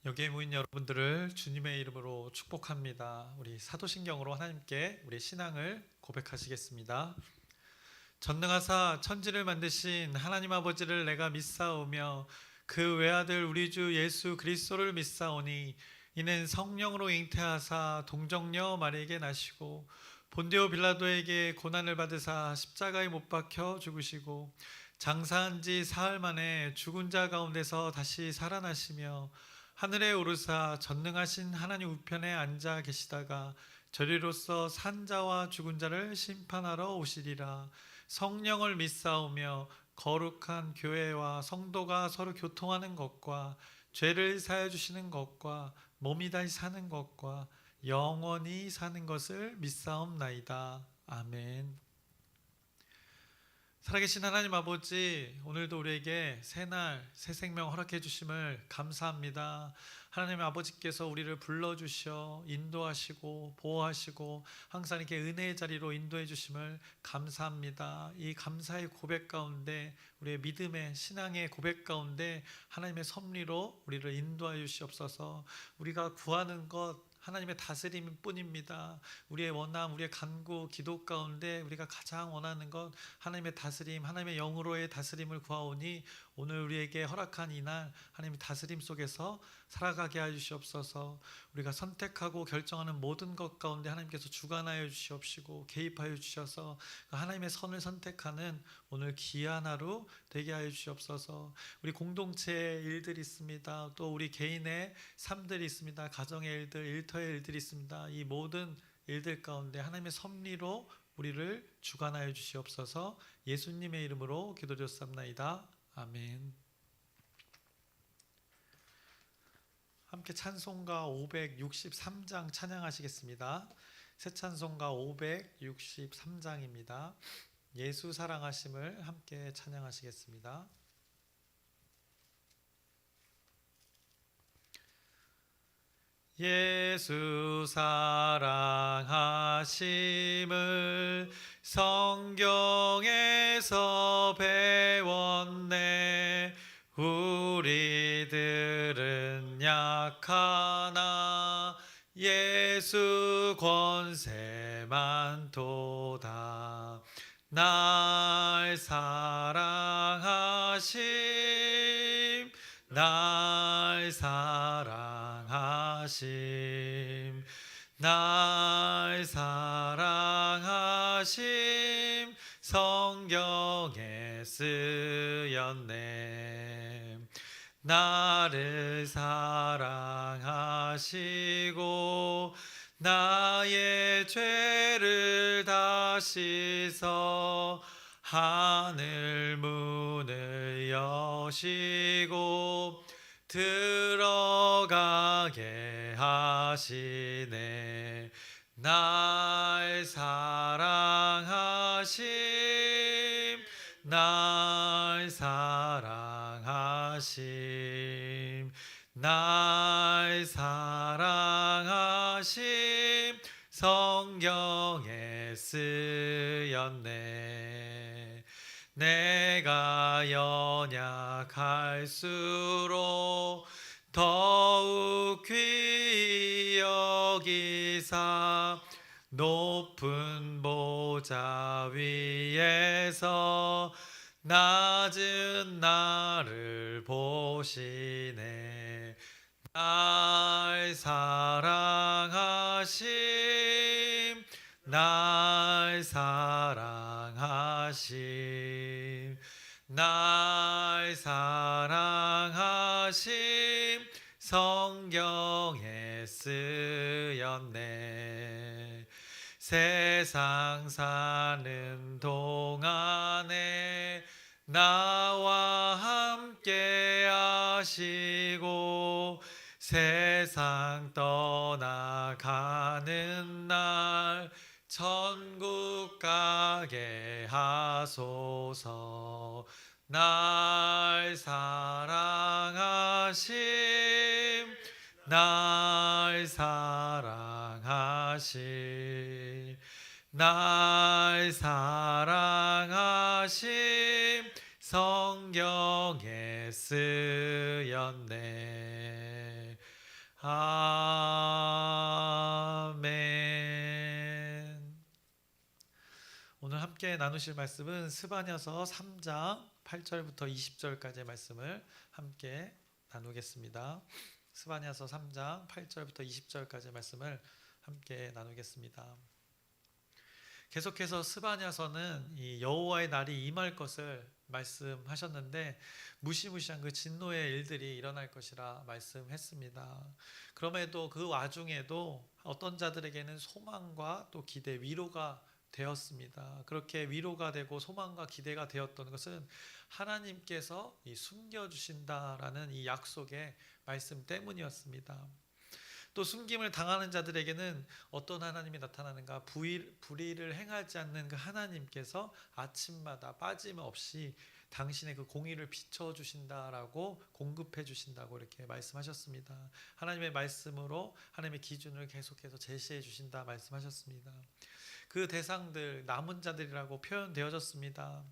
여기에 모인 여러분들을 주님의 이름으로 축복합니다. 우리 사도신경으로 하나님께 우리 신앙을 고백하시겠습니다. 전능하사 천지를 만드신 하나님 아버지를 내가 믿사오며 그 외아들 우리 주 예수 그리스도를 믿사오니 이는 성령으로 잉태하사 동정녀 마리에게 나시고 본디오 빌라도에게 고난을 받으사 십자가에 못 박혀 죽으시고 장사한 지 사흘 만에 죽은 자 가운데서 다시 살아나시며 하늘에 오르사 전능하신 하나님 우편에 앉아 계시다가 저리로서 산 자와 죽은 자를 심판하러 오시리라. 성령을 믿사오며 거룩한 교회와 성도가 서로 교통하는 것과 죄를 사해 주시는 것과 몸이 다시 사는 것과 영원히 사는 것을 믿사옵나이다. 아멘. 살아계신 하나님 아버지, 오늘도 우리에게 새날 새 생명 허락해 주심을 감사합니다. 하나님 아버지께서 우리를 불러주셔 인도하시고 보호하시고 항상 이렇게 은혜의 자리로 인도해 주심을 감사합니다. 이 감사의 고백 가운데, 우리의 믿음의 신앙의 고백 가운데 하나님의 섭리로 우리를 인도하여 주시옵소서. 우리가 구하는 것 하나님의 다스림 뿐입니다. 우리의 원함, 우리의 간구, 기도 가운데 우리가 가장 원하는 것 하나님의 다스림, 하나님의 영으로의 다스림을 구하오니 오늘 우리에게 허락한 이날 하나님의 다스림 속에서 살아가게 하여 주시옵소서. 우리가 선택하고 결정하는 모든 것 가운데 하나님께서 주관하여 주시옵시고 개입하여 주셔서 하나님의 선을 선택하는 오늘 귀한 하루 되게 하여 주시옵소서. 우리 공동체의 일들이 있습니다. 또 우리 개인의 삶들이 있습니다. 가정의 일들, 일터의 일들이 있습니다. 이 모든 일들 가운데 하나님의 섭리로 우리를 주관하여 주시옵소서. 예수님의 이름으로 기도드렸사옵나이다. 아멘. 함께 찬송가 563장 찬양하시겠습니다. 새 찬송가 563장입니다. 예수 사랑하심을 함께 찬양하시겠습니다. 예수 사랑하심을 성경에서 배웠네. 우리들은 약하나 예수 권세만 도다. 날 사랑하심, 날 사랑하심, 날 사랑하심 성경에 쓰였네. 나를 사랑하시고 나의 죄를 다 씻어 하늘 문을 여시고 들어가게 하시네. 날 사랑하심, 날 사랑하심, 날 사랑하심 성경에 쓰였네. 내가 연약할수록 더욱 귀히 여기사 높은 보좌 위에서 낮은 나를 보시네. 날 사랑하심, 날 사랑하심, 날 사랑하심 성경에 쓰였네. 세상 사는 동안에 나와 함께 하시고 세상 떠나가는 날 천국 가게 하소서. 날 사랑하심, 날 사랑하심, 날 사랑하심 성경에 쓰였네. 아멘. 오늘 함께 나누실 말씀은 스바냐서 3장 8절부터 20절까지의 말씀을 함께 나누겠습니다. 스바냐서 3장 8절부터 20절까지의 말씀을 함께 나누겠습니다. 계속해서 스바냐서는 이 여호와의 날이 임할 것을 말씀하셨는데 무시무시한 그 진노의 일들이 일어날 것이라 말씀했습니다. 그럼에도 그 와중에도 어떤 자들에게는 소망과 또 기대, 위로가 되었습니다. 그렇게 위로가 되고 소망과 기대가 되었던 것은 하나님께서 숨겨주신다라는 이 약속의 말씀 때문이었습니다. 또 숨김을 당하는 자들에게는 어떤 하나님이 나타나는가? 불의를 행하지 않는 그 하나님께서 아침마다 빠짐없이 당신의 그 공의를 비춰주신다라고 공급해 주신다고 이렇게 말씀하셨습니다. 하나님의 말씀으로 하나님의 기준을 계속해서 제시해 주신다 말씀하셨습니다. 그 대상들 남은 자들이라고 표현되어졌습니다.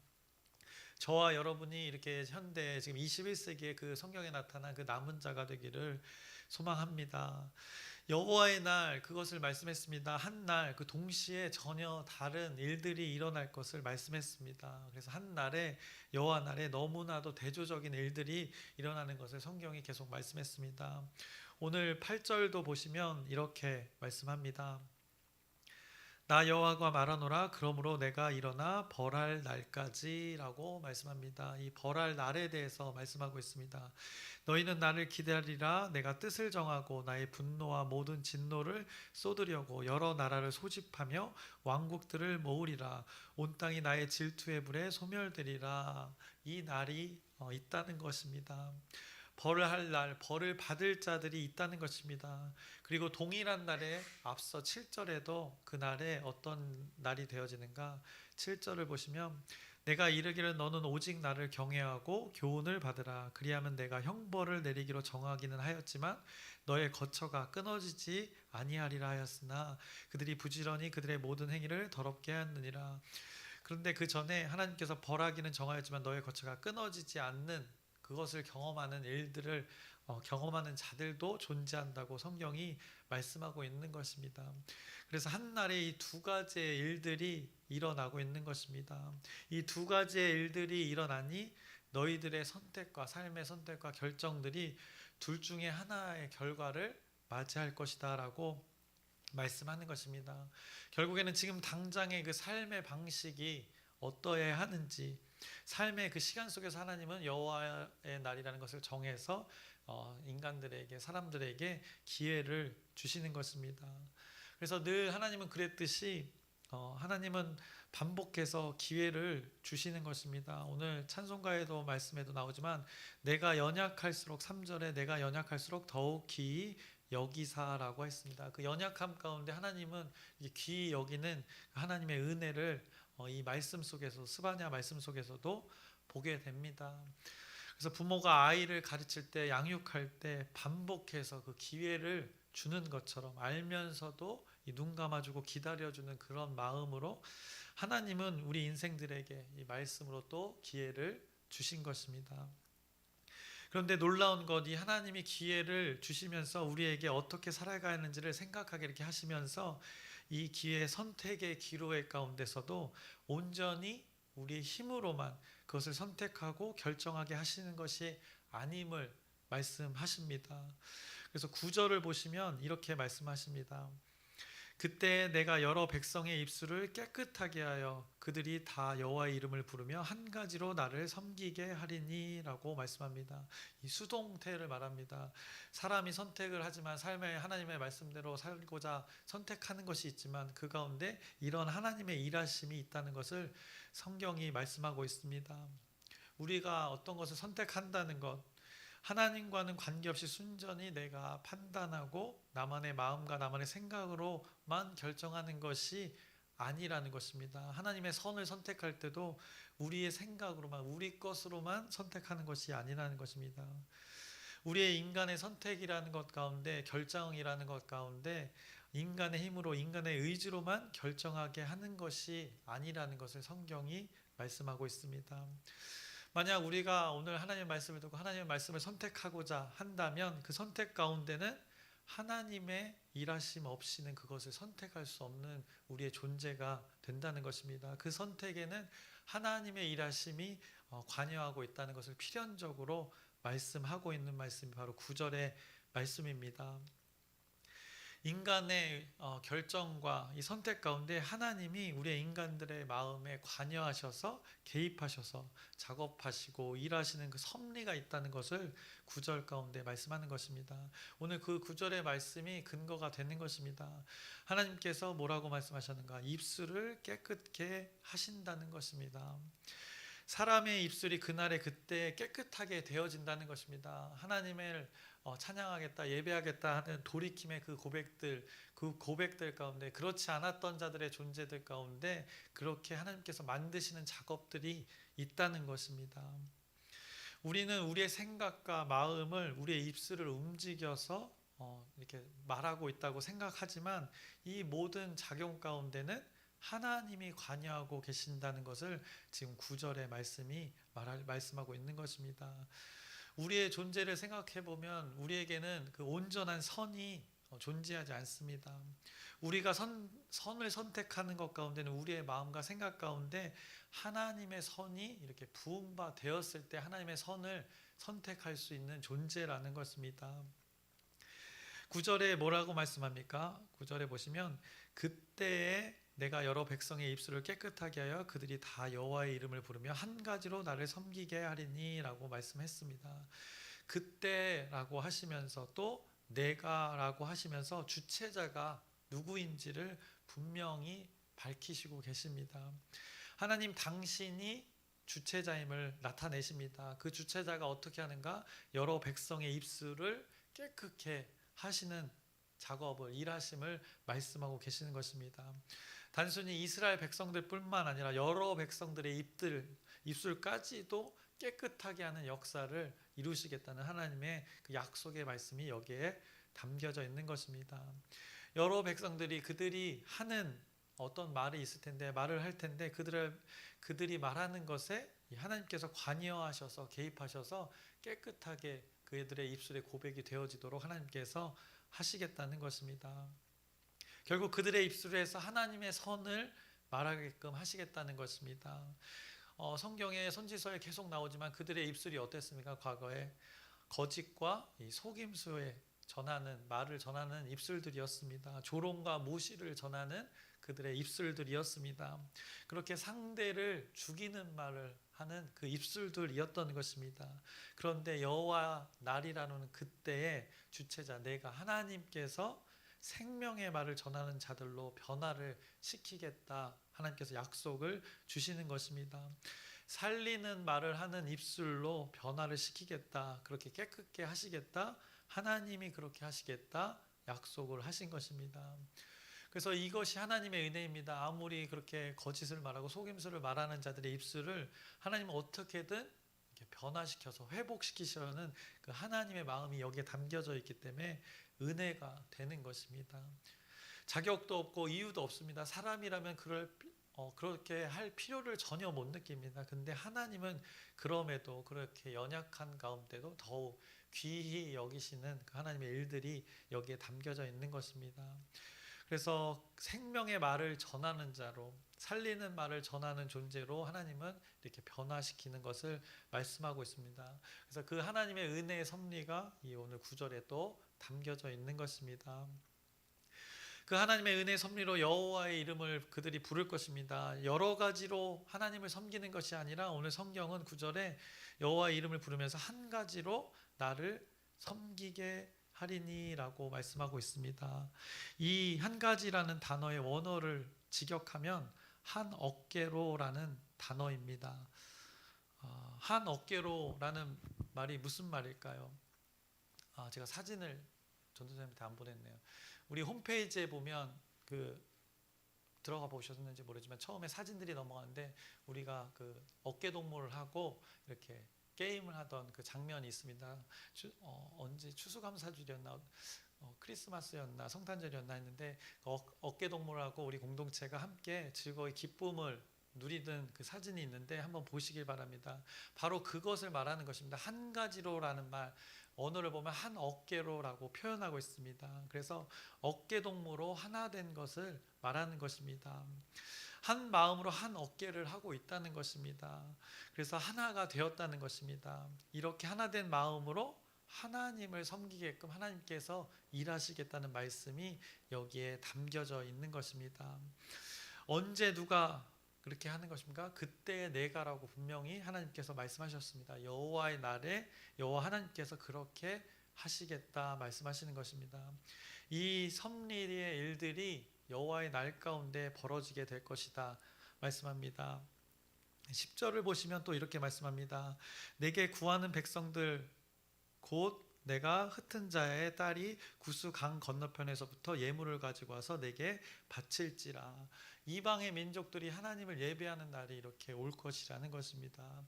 저와 여러분이 이렇게 현대 지금 21세기에 그 성경에 나타난 그 남은 자가 되기를 소망합니다. 여호와의 날 그것을 말씀했습니다. 한 날 그 동시에 전혀 다른 일들이 일어날 것을 말씀했습니다. 그래서 한 날에 여호와 날에 너무나도 대조적인 일들이 일어나는 것을 성경이 계속 말씀했습니다. 오늘 8절도 보시면 이렇게 말씀합니다. 나 여호와가 말하노라 그러므로 내가 일어나 벌할 날까지라고 말씀합니다. 이 벌할 날에 대해서 말씀하고 있습니다. 너희는 나를 기다리라. 내가 뜻을 정하고 나의 분노와 모든 진노를 쏟으려고 여러 나라를 소집하며 왕국들을 모으리라. 온 땅이 나의 질투의 불에 소멸되리라. 이 날이 있다는 것입니다. 벌을 할 날, 벌을 받을 자들이 있다는 것입니다. 그리고 동일한 날에 앞서 7절에도 그 날에 어떤 날이 되어지는가? 7절을 보시면 내가 이르기를 너는 오직 나를 경외하고 교훈을 받으라. 그리하면 내가 형벌을 내리기로 정하기는 하였지만 너의 거처가 끊어지지 아니하리라 하였으나 그들이 부지런히 그들의 모든 행위를 더럽게 하느니라. 그런데 그 전에 하나님께서 벌하기는 정하였지만 너의 거처가 끊어지지 않는 그것을 경험하는 일들을 경험하는 자들도 존재한다고 성경이 말씀하고 있는 것입니다. 그래서 한날에 이 두 가지의 일들이 일어나고 있는 것입니다. 이 두 가지의 일들이 일어나니 너희들의 선택과 삶의 선택과 결정들이 둘 중에 하나의 결과를 맞이할 것이다 라고 말씀하는 것입니다. 결국에는 지금 당장의 그 삶의 방식이 어떠해야 하는지, 삶의 그 시간 속에서 하나님은 여호와의 날이라는 것을 정해서 인간들에게, 사람들에게 기회를 주시는 것입니다. 그래서 늘 하나님은 그랬듯이 하나님은 반복해서 기회를 주시는 것입니다. 오늘 찬송가에도 말씀에도 나오지만 내가 연약할수록 3절에 내가 연약할수록 더욱 귀히 여기사라고 했습니다. 그 연약함 가운데 하나님은 귀히 여기는 하나님의 은혜를 이 말씀 속에서 스바냐 말씀 속에서도 보게 됩니다. 그래서 부모가 아이를 가르칠 때 양육할 때 반복해서 그 기회를 주는 것처럼 알면서도 눈 감아주고 기다려주는 그런 마음으로 하나님은 우리 인생들에게 이 말씀으로 또 기회를 주신 것입니다. 그런데 놀라운 것, 이 하나님이 기회를 주시면서 우리에게 어떻게 살아가야 하는지를 생각하게 이렇게 하시면서 이 기회 선택의 기로의 가운데서도 온전히 우리의 힘으로만 그것을 선택하고 결정하게 하시는 것이 아님을 말씀하십니다. 그래서 9절을 보시면 이렇게 말씀하십니다. 그때 내가 여러 백성의 입술을 깨끗하게 하여 그들이 다 여호와의 이름을 부르며 한 가지로 나를 섬기게 하리니 라고 말씀합니다. 이 수동태를 말합니다. 사람이 선택을 하지만 삶의 하나님의 말씀대로 살고자 선택하는 것이 있지만 그 가운데 이런 하나님의 일하심이 있다는 것을 성경이 말씀하고 있습니다. 우리가 어떤 것을 선택한다는 것, 하나님과는 관계없이 순전히 내가 판단하고 나만의 마음과 나만의 생각으로만 결정하는 것이 아니라는 것입니다. 하나님의 선을 선택할 때도 우리의 생각으로만, 우리 것으로만 선택하는 것이 아니라는 것입니다. 우리의 인간의 선택이라는 것 가운데, 결정이라는 것 가운데 인간의 힘으로, 인간의 의지로만 결정하게 하는 것이 아니라는 것을 성경이 말씀하고 있습니다. 만약 우리가 오늘 하나님의 말씀을 듣고 하나님의 말씀을 선택하고자 한다면 그 선택 가운데는 하나님의 일하심 없이는 그것을 선택할 수 없는 우리의 존재가 된다는 것입니다. 그 선택에는 하나님의 일하심이 관여하고 있다는 것을 필연적으로 말씀하고 있는 말씀이 바로 9절의 말씀입니다. 인간의 결정과 이 선택 가운데 하나님이 우리의 인간들의 마음에 관여하셔서 개입하셔서 작업하시고 일하시는 그 섭리가 있다는 것을 9절 가운데 말씀하는 것입니다. 오늘 그 9절의 말씀이 근거가 되는 것입니다. 하나님께서 뭐라고 말씀하셨는가? 입술을 깨끗게 하신다는 것입니다. 사람의 입술이 그날에 그때 깨끗하게 되어진다는 것입니다. 하나님을 찬양하겠다, 예배하겠다 하는 돌이킴의 그 고백들 가운데, 그렇지 않았던 자들의 존재들 가운데 그렇게 하나님께서 만드시는 작업들이 있다는 것입니다. 우리는 우리의 생각과 마음을, 우리의 입술을 움직여서 이렇게 말하고 있다고 생각하지만 이 모든 작용 가운데는 하나님이 관여하고 계신다는 것을 지금 9절의 말씀이 말씀하고 있는 것입니다. 우리의 존재를 생각해 보면 우리에게는 그 온전한 선이 존재하지 않습니다. 우리가 선을 선택하는 것 가운데는 우리의 마음과 생각 가운데 하나님의 선이 이렇게 부음바 되었을 때 하나님의 선을 선택할 수 있는 존재라는 것입니다. 9절에 뭐라고 말씀합니까? 9절에 보시면 그때에 내가 여러 백성의 입술을 깨끗하게 하여 그들이 다 여호와의 이름을 부르며 한 가지로 나를 섬기게 하리니 라고 말씀했습니다. 그때라고 하시면서 또 내가라고 하시면서 주체자가 누구인지를 분명히 밝히시고 계십니다. 하나님 당신이 주체자임을 나타내십니다. 그 주체자가 어떻게 하는가? 여러 백성의 입술을 깨끗게 하시는 작업을, 일하심을 말씀하고 계시는 것입니다. 단순히 이스라엘 백성들뿐만 아니라 여러 백성들의 입술까지도 깨끗하게 하는 역사를 이루시겠다는 하나님의 그 약속의 말씀이 여기에 담겨져 있는 것입니다. 여러 백성들이 그들이 하는 어떤 말이 있을 텐데, 말을 할 텐데 그들이 말하는 것에 하나님께서 관여하셔서 개입하셔서 깨끗하게 그들의 입술의 고백이 되어지도록 하나님께서 하시겠다는 것입니다. 결국 그들의 입술에서 하나님의 선을 말하게끔 하시겠다는 것입니다. 성경의 선지서에 계속 나오지만 그들의 입술이 어땠습니까? 과거에 거짓과 속임수에 말을 전하는 입술들이었습니다. 조롱과 모시를 전하는 그들의 입술들이었습니다. 그렇게 상대를 죽이는 말을 하는 그 입술들이었던 것입니다. 그런데 여호와 날이라는 그때의 주체자, 내가 하나님께서 생명의 말을 전하는 자들로 변화를 시키겠다, 하나님께서 약속을 주시는 것입니다. 살리는 말을 하는 입술로 변화를 시키겠다, 그렇게 깨끗게 하시겠다, 하나님이 그렇게 하시겠다 약속을 하신 것입니다. 그래서 이것이 하나님의 은혜입니다. 아무리 그렇게 거짓을 말하고 속임수를 말하는 자들의 입술을 하나님은 어떻게든 변화시켜서 회복시키시려는 그 하나님의 마음이 여기에 담겨져 있기 때문에 은혜가 되는 것입니다. 자격도 없고 이유도 없습니다. 사람이라면 그렇게 할 필요를 전혀 못 느낍니다. 근데 하나님은 그럼에도 그렇게 연약한 가운데도 더욱 귀히 여기시는 그 하나님의 일들이 여기에 담겨져 있는 것입니다. 그래서 생명의 말을 전하는 자로, 살리는 말을 전하는 존재로 하나님은 이렇게 변화시키는 것을 말씀하고 있습니다. 그래서 그 하나님의 은혜의 섭리가 이 오늘 9절에 또 담겨져 있는 것입니다. 그 하나님의 은혜의 섭리로 여호와의 이름을 그들이 부를 것입니다. 여러 가지로 하나님을 섬기는 것이 아니라 오늘 성경은 9절에 여호와의 이름을 부르면서 한 가지로 나를 섬기게 하리니라고 말씀하고 있습니다. 이 한 가지라는 단어의 원어를 직역하면 한 어깨로라는 단어입니다. 한 어깨로라는 말이 무슨 말일까요? 제가 사진을 전도사님한테 안 보냈네요. 우리 홈페이지에 보면 들어가 보셨는지 모르지만 처음에 사진들이 넘어가는데 우리가 그 어깨 동무를 하고 이렇게 게임을 하던 그 장면이 있습니다. 언제 추수감사절이었나 크리스마스였나 성탄절이었나 했는데 어깨 동무를 하고 우리 공동체가 함께 즐거이 기쁨을 누리던 그 사진이 있는데 한번 보시길 바랍니다. 바로 그것을 말하는 것입니다. 한 가지로라는 말, 언어를 보면 한 어깨로라고 표현하고 있습니다. 그래서 어깨 동무로 하나 된 것을 말하는 것입니다. 한 마음으로 한 어깨를 하고 있다는 것입니다. 그래서 하나가 되었다는 것입니다. 이렇게 하나 된 마음으로 하나님을 섬기게끔 하나님께서 일하시겠다는 말씀이 여기에 담겨져 있는 것입니다. 언제 누가 그렇게 하는 것입니까? 그때 내가라고 분명히 하나님께서 말씀하셨습니다. 여호와의 날에 여호와 하나님께서 그렇게 하시겠다 말씀하시는 것입니다. 이 섭리의 일들이 여호와의 날 가운데 벌어지게 될 것이다 말씀합니다. 10절을 보시면 또 이렇게 말씀합니다. 내게 구하는 백성들 곧 내가 흩은 자의 딸이 구스 강 건너편에서부터 예물을 가지고 와서 내게 바칠지라. 이방의 민족들이 하나님을 예배하는 날이 이렇게 올 것이라는 것입니다.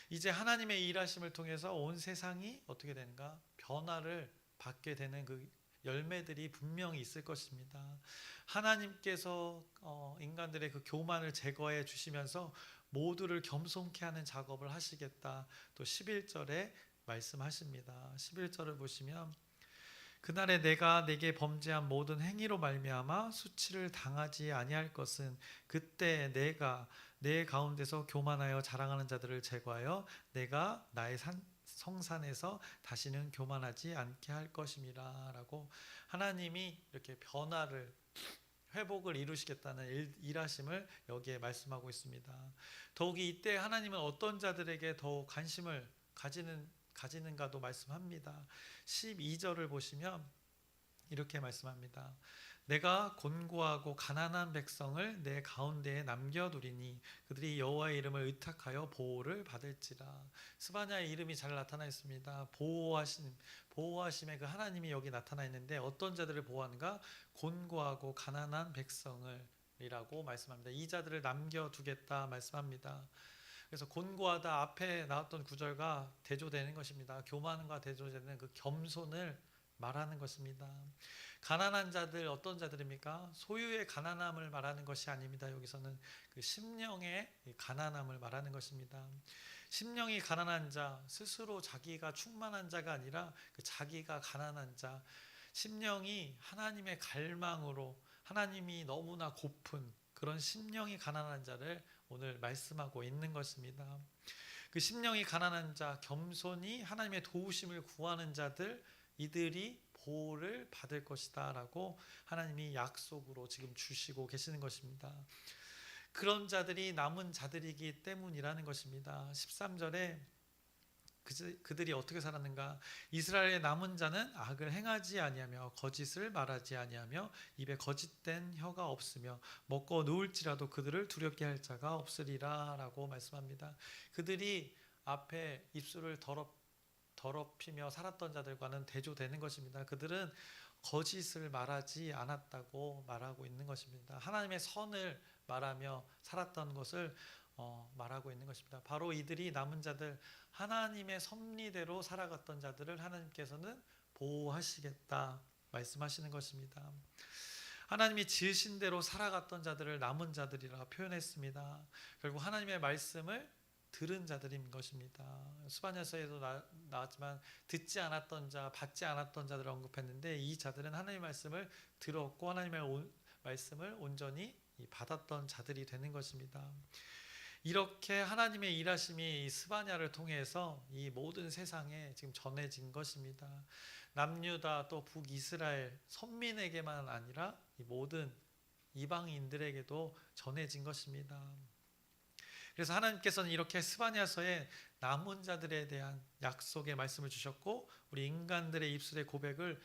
이제 하나님의 일하심을 통해서 온 세상이 어떻게 되는가? 변화를 받게 되는 그 열매들이 분명히 있을 것입니다. 하나님께서 인간들의 그 교만을 제거해 주시면서 모두를 겸손케 하는 작업을 하시겠다. 또 11절에 말씀하십니다. 11절을 보시면 그날에 내가 내게 범죄한 모든 행위로 말미암아 수치를 당하지 아니할 것은 그때 내가 내 가운데서 교만하여 자랑하는 자들을 제거하여 내가 나의 성산에서 다시는 교만하지 않게 할 것임이라 라고 하나님이 이렇게 변화를 회복을 이루시겠다는 일하심을 여기에 말씀하고 있습니다. 더욱이 이때 하나님은 어떤 자들에게 더욱 관심을 가지는가도 말씀합니다. 12절을 보시면 이렇게 말씀합니다. 내가 곤고하고 가난한 백성을 내 가운데에 남겨두리니 그들이 여호와의 이름을 의탁하여 보호를 받을지라. 스바냐의 이름이 잘 나타나 있습니다. 보호하심의 그 하나님이 여기 나타나 있는데 어떤 자들을 보호하는가? 곤고하고 가난한 백성을 이라고 말씀합니다. 이 자들을 남겨두겠다 말씀합니다. 그래서 곤고하다 앞에 나왔던 구절과 대조되는 것입니다. 교만과 대조되는 그 겸손을 말하는 것입니다. 가난한 자들 어떤 자들입니까? 소유의 가난함을 말하는 것이 아닙니다. 여기서는 그 심령의 가난함을 말하는 것입니다. 심령이 가난한 자, 스스로 자기가 충만한 자가 아니라 그 자기가 가난한 자, 심령이 하나님의 갈망으로 하나님이 너무나 고픈 그런 심령이 가난한 자를 오늘 말씀하고 있는 것입니다. 그 심령이 가난한 자, 겸손히 하나님의 도우심을 구하는 자들, 이들이 보호를 받을 것이다 라고 하나님이 약속으로 지금 주시고 계시는 것입니다. 그런 자들이 남은 자들이기 때문이라는 것입니다. 13절에 그들이 어떻게 살았는가? 이스라엘의 남은 자는 악을 행하지 아니하며 거짓을 말하지 아니하며 입에 거짓된 혀가 없으며 먹고 누울지라도 그들을 두렵게 할 자가 없으리라 라고 말씀합니다. 그들이 앞에 입술을 더럽히며 살았던 자들과는 대조되는 것입니다. 그들은 거짓을 말하지 않았다고 말하고 있는 것입니다. 하나님의 선을 말하며 살았던 것을 말하고 있는 것입니다. 바로 이들이 남은 자들, 하나님의 섭리대로 살아갔던 자들을 하나님께서는 보호하시겠다 말씀하시는 것입니다. 하나님이 지으신 대로 살아갔던 자들을 남은 자들이라 표현했습니다. 결국 하나님의 말씀을 들은 자들인 것입니다. 스바냐서에도 나왔지만 듣지 않았던 자, 받지 않았던 자들을 언급했는데 이 자들은 하나님의 말씀을 들었고 하나님의 말씀을 온전히 받았던 자들이 되는 것입니다. 이렇게 하나님의 일하심이 스바냐를 통해서 이 모든 세상에 지금 전해진 것입니다. 남유다 또 북이스라엘 선민에게만 아니라 이 모든 이방인들에게도 전해진 것입니다. 그래서 하나님께서는 이렇게 스바냐서에 남은 자들에 대한 약속의 말씀을 주셨고 우리 인간들의 입술의 고백을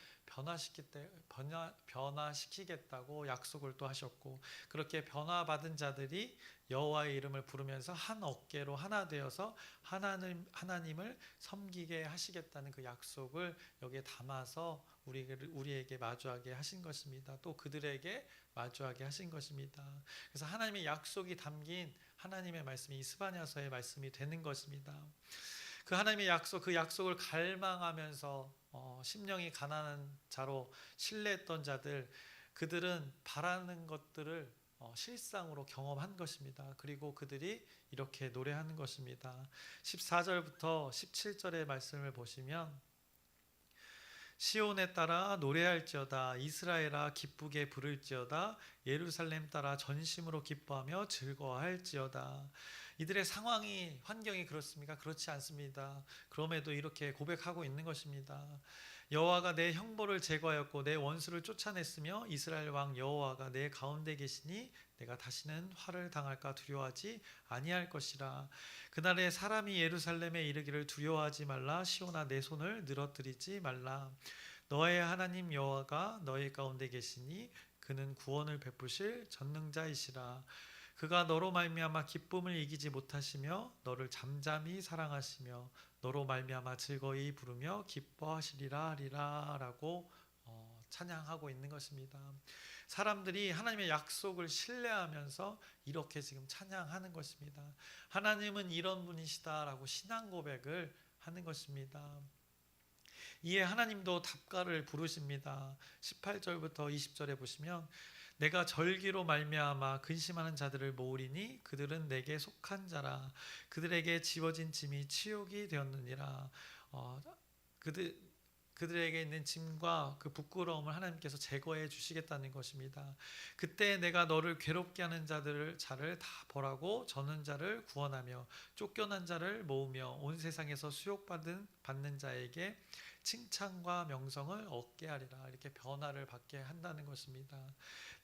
변화시키겠다고 약속을 또 하셨고 그렇게 변화받은 자들이 여호와의 이름을 부르면서 한 어깨로 하나 되어서 하나님을 섬기게 하시겠다는 그 약속을 여기에 담아서 우리에게 마주하게 하신 것입니다. 또 그들에게 마주하게 하신 것입니다. 그래서 하나님의 약속이 담긴 하나님의 말씀이 이 스바냐서의 말씀이 되는 것입니다. 그 하나님의 약속, 그 약속을 갈망하면서 심령이 가난한 자로 신뢰했던 자들, 그들은 바라는 것들을 실상으로 경험한 것입니다. 그리고 그들이 이렇게 노래하는 것입니다. 14절부터 17절의 말씀을 보시면 시온에 따라 노래할지어다. 이스라엘아 기쁘게 부를지어다. 예루살렘 따라 전심으로 기뻐하며 즐거워할지어다. 이들의 상황이 환경이 그렇습니까? 그렇지 않습니다. 그럼에도 이렇게 고백하고 있는 것입니다. 여호와가 내 형벌을 제거하였고 내 원수를 쫓아냈으며 이스라엘 왕 여호와가 내 가운데 계시니 내가 다시는 화를 당할까 두려워하지 아니할 것이라. 그날에 사람이 예루살렘에 이르기를 두려워하지 말라. 시온아 내 손을 늘어뜨리지 말라. 너의 하나님 여호와가 너희 가운데 계시니 그는 구원을 베푸실 전능자이시라. 그가 너로 말미암아 기쁨을 이기지 못하시며 너를 잠잠히 사랑하시며 너로 말미암아 즐거이 부르며 기뻐하시리라 하리라라고 찬양하고 있는 것입니다. 사람들이 하나님의 약속을 신뢰하면서 이렇게 지금 찬양하는 것입니다. 하나님은 이런 분이시다라고 신앙 고백을 하는 것입니다. 이에 하나님도 답가를 부르십니다. 18절부터 20절에 보시면 내가 절기로 말미암아 근심하는 자들을 모으리니 그들은 내게 속한 자라. 그들에게 지워진 짐이 치욕이 되었느니라. 그들에게 있는 짐과 그 부끄러움을 하나님께서 제거해 주시겠다는 것입니다. 그때 내가 너를 괴롭게 하는 자를 다 벌하고 저는 자를 구원하며 쫓겨난 자를 모으며 온 세상에서 수욕받는 자에게 칭찬과 명성을 얻게 하리라. 이렇게 변화를 받게 한다는 것입니다.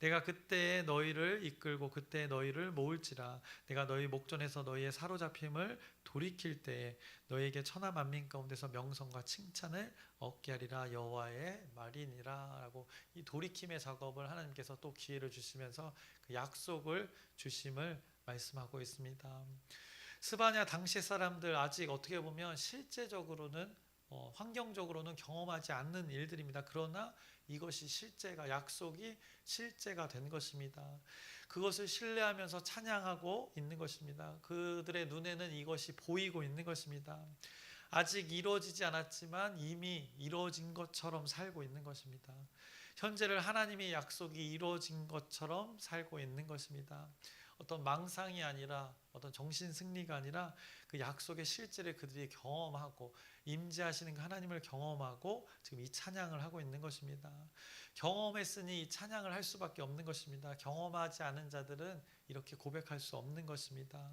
내가 그때 너희를 이끌고 그때 너희를 모을지라. 내가 너희 목전에서 너희의 사로잡힘을 돌이킬 때에 너희에게 천하 만민 가운데서 명성과 칭찬을 얻게 하리라. 여호와의 말이니라 라고 이 돌이킴의 작업을 하나님께서 또 기회를 주시면서 그 약속을 주심을 말씀하고 있습니다. 스바냐 당시 사람들 아직 어떻게 보면 실제적으로는 환경적으로는 경험하지 않는 일들입니다. 그러나 이것이 실제가 약속이 실제가 된 것입니다. 그것을 신뢰하면서 찬양하고 있는 것입니다. 그들의 눈에는 이것이 보이고 있는 것입니다. 아직 이루어지지 않았지만 이미 이루어진 것처럼 살고 있는 것입니다. 현재를 하나님의 약속이 이루어진 것처럼 살고 있는 것입니다. 어떤 망상이 아니라 어떤 정신 승리가 아니라 그 약속의 실제를 그들이 경험하고 임재하시는 그 하나님을 경험하고 지금 이 찬양을 하고 있는 것입니다. 경험했으니 이 찬양을 할 수밖에 없는 것입니다. 경험하지 않은 자들은 이렇게 고백할 수 없는 것입니다.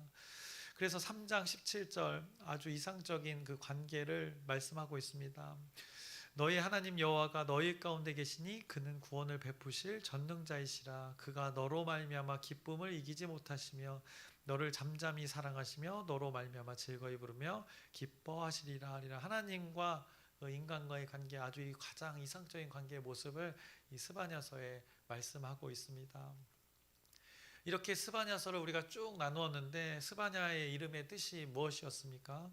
그래서 3장 17절 아주 이상적인 그 관계를 말씀하고 있습니다. 너희 하나님 여호와가 너희 가운데 계시니 그는 구원을 베푸실 전능자이시라. 그가 너로 말미암아 기쁨을 이기지 못하시며 너를 잠잠히 사랑하시며 너로 말미암아 즐거이 부르며 기뻐하시리라 하리라. 하나님과 인간과의 관계, 아주 가장 이상적인 관계의 모습을 이 스바냐서에 말씀하고 있습니다. 이렇게 스바냐서를 우리가 쭉 나누었는데 스바냐의 이름의 뜻이 무엇이었습니까?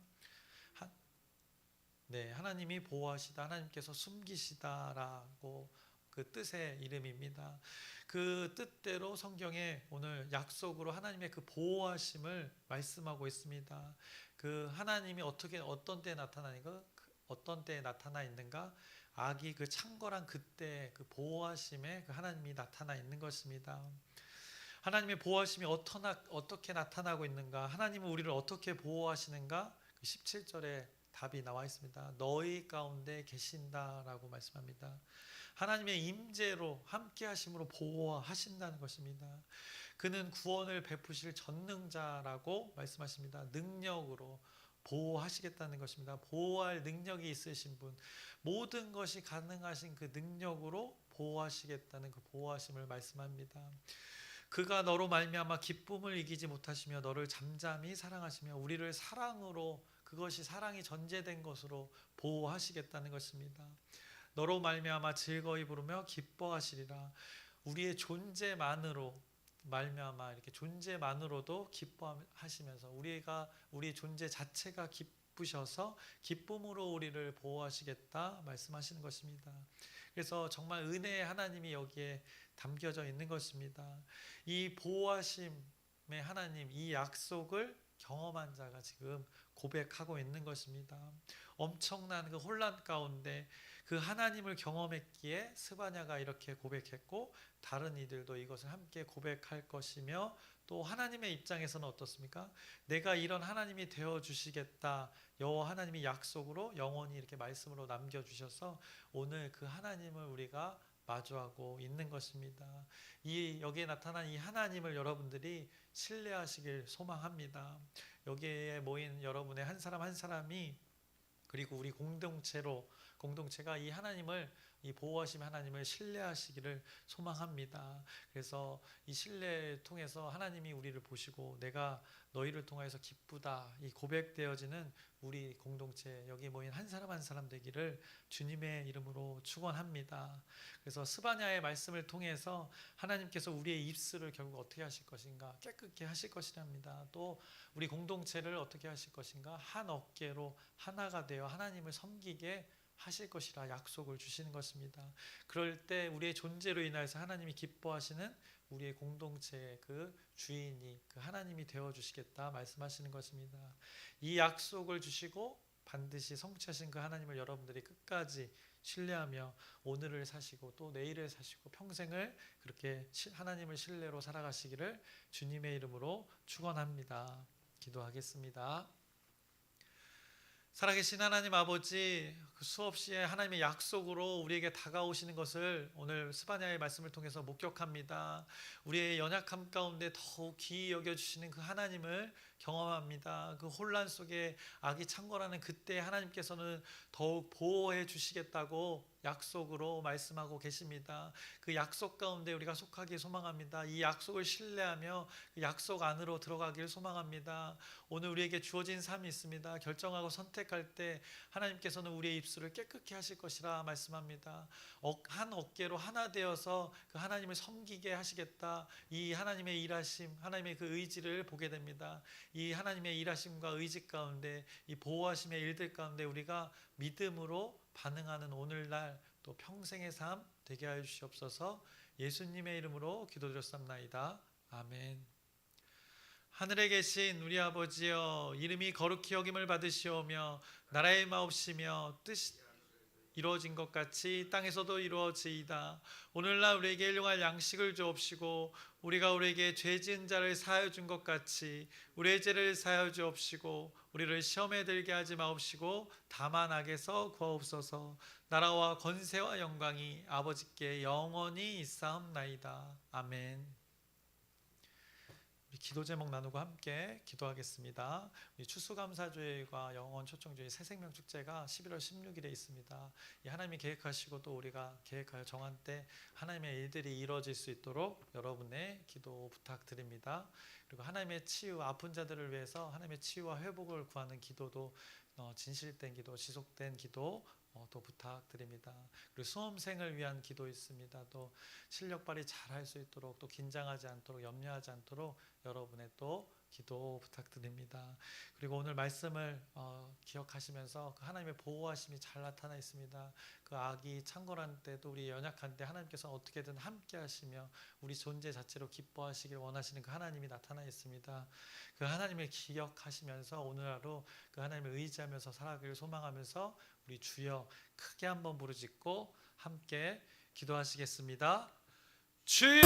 하나님이 보호하시다, 하나님께서 숨기시다라고 그 뜻의 이름입니다. 그 뜻대로 성경에 오늘 약속으로 하나님의 그 보호하심을 말씀하고 있습니다. 그 하나님이 어떤 때에 나타나 있는가? 악이 그 창궐한 그때 그 보호하심에 그 하나님이 나타나 있는 것입니다. 하나님의 보호하심이 어떻게 나타나고 있는가? 하나님은 우리를 어떻게 보호하시는가? 17절에 답이 나와 있습니다. 너희 가운데 계신다라고 말씀합니다. 하나님의 임재로 함께 하심으로 보호하신다는 것입니다. 그는 구원을 베푸실 전능자라고 말씀하십니다. 능력으로 보호하시겠다는 것입니다. 보호할 능력이 있으신 분, 모든 것이 가능하신 그 능력으로 보호하시겠다는 그 보호하심을 말씀합니다. 그가 너로 말미암아 기쁨을 이기지 못하시며 너를 잠잠히 사랑하시며 우리를 사랑으로, 그것이 사랑이 전제된 것으로 보호하시겠다는 것입니다. 너로 말미암아 즐거이 부르며 기뻐하시리라. 우리의 존재만으로 말미암아 이렇게 존재만으로도 기뻐하시면서 우리 존재 자체가 기쁘셔서 기쁨으로 우리를 보호하시겠다 말씀하시는 것입니다. 그래서 정말 은혜의 하나님이 여기에 담겨져 있는 것입니다. 이 보호하심의 하나님, 이 약속을 경험한 자가 지금 고백하고 있는 것입니다. 엄청난 그 혼란 가운데 그 하나님을 경험했기에 스바냐가 이렇게 고백했고 다른 이들도 이것을 함께 고백할 것이며, 또 하나님의 입장에서는 어떻습니까? 내가 이런 하나님이 되어 주시겠다, 여호와 하나님이 약속으로 영원히 이렇게 말씀으로 남겨주셔서 오늘 그 하나님을 우리가 마주하고 있는 것입니다. 이 여기에 나타난 이 하나님을 여러분들이 신뢰하시길 소망합니다. 여기에 모인 여러분의 한 사람 한 사람이, 그리고 우리 공동체가 이 하나님을, 이 보호하심 하나님을 신뢰하시기를 소망합니다. 그래서 이 신뢰를 통해서 하나님이 우리를 보시고 내가 너희를 통하여서 기쁘다, 이 고백되어지는 우리 공동체, 여기 모인 한 사람 한 사람 되기를 주님의 이름으로 축원합니다. 그래서 스바냐의 말씀을 통해서 하나님께서 우리의 입술을 결국 어떻게 하실 것인가? 깨끗게 하실 것이랍니다. 또 우리 공동체를 어떻게 하실 것인가? 한 어깨로 하나가 되어 하나님을 섬기게 하실 것이라 약속을 주시는 것입니다. 그럴 때 우리의 존재로 인하여서 하나님이 기뻐하시는 우리의 공동체의 그 주인이, 그 하나님이 되어 주시겠다 말씀하시는 것입니다. 이 약속을 주시고 반드시 성취하신 그 하나님을 여러분들이 끝까지 신뢰하며 오늘을 사시고 또 내일을 사시고 평생을 그렇게 하나님을 신뢰로 살아가시기를 주님의 이름으로 축원합니다. 기도하겠습니다. 살아계신 하나님 아버지, 그 수없이 하나님의 약속으로 우리에게 다가오시는 것을 오늘 스바냐의 말씀을 통해서 목격합니다. 우리의 연약함 가운데 더욱 귀히 여겨주시는 그 하나님을 경험합니다. 그 혼란 속에 악이 창궐하는 그때 하나님께서는 더욱 보호해 주시겠다고 약속으로 말씀하고 계십니다. 그 약속 가운데 우리가 속하기 소망합니다. 이 약속을 신뢰하며 그 약속 안으로 들어가길 소망합니다. 오늘 우리에게 주어진 삶이 있습니다. 결정하고 선택할 때 하나님께서는 우리의 입술을 깨끗게 하실 것이라 말씀합니다. 한 어깨로 하나 되어서 그 하나님을 섬기게 하시겠다, 이 하나님의 일하심, 하나님의 그 의지를 보게 됩니다. 이 하나님의 일하심과 의지 가운데, 이 보호하심의 일들 가운데 우리가 믿음으로 반응하는 오늘날 또 평생의 삶 되게 하여 주시옵소서. 예수님의 이름으로 기도드렸습나이다. 아멘. 하늘에 계신 우리 아버지여, 이름이 거룩히 여김을 받으시오며 나라의 마옵시며 뜻이 이루어진 것 같이 땅에서도 이루어지이다. 오늘날 우리에게 일용할 양식을 주옵시고 우리가 우리에게 죄 지은 자를 사하여 준 것 같이 우리의 죄를 사하여 주옵시고 우리를 시험에 들게 하지 마옵시고 다만 악에서 구하옵소서. 나라와 권세와 영광이 아버지께 영원히 있사옵나이다. 아멘. 우리 기도 제목 나누고 함께 기도하겠습니다. 우리 추수감사주일과 영원 초청주일 새생명 축제가 11월 16일에 있습니다. 이 하나님이 계획하시고 또 우리가 계획하여 정한 때 하나님의 일들이 이루어질 수 있도록 여러분의 기도 부탁드립니다. 그리고 하나님의 치유, 아픈 자들을 위해서 하나님의 치유와 회복을 구하는 기도도 진실된 기도, 지속된 기도 또 부탁드립니다. 그리고 수험생을 위한 기도 있습니다. 또 실력 발휘 잘할 수 있도록, 또 긴장하지 않도록, 염려하지 않도록 여러분의 또 기도 부탁드립니다. 그리고 오늘 말씀을 기억하시면서 그 하나님의 보호하심이 잘 나타나 있습니다. 그 악이 창궐한 때도 우리 연약한 때 하나님께서 어떻게든 함께 하시며 우리 존재 자체로 기뻐하시길 원하시는 그 하나님이 나타나 있습니다. 그 하나님을 기억하시면서 오늘 하루 그 하나님을 의지하면서 살아가기를 소망하면서 우리 주여 크게 한번 부르짖고 함께 기도하시겠습니다. 주여!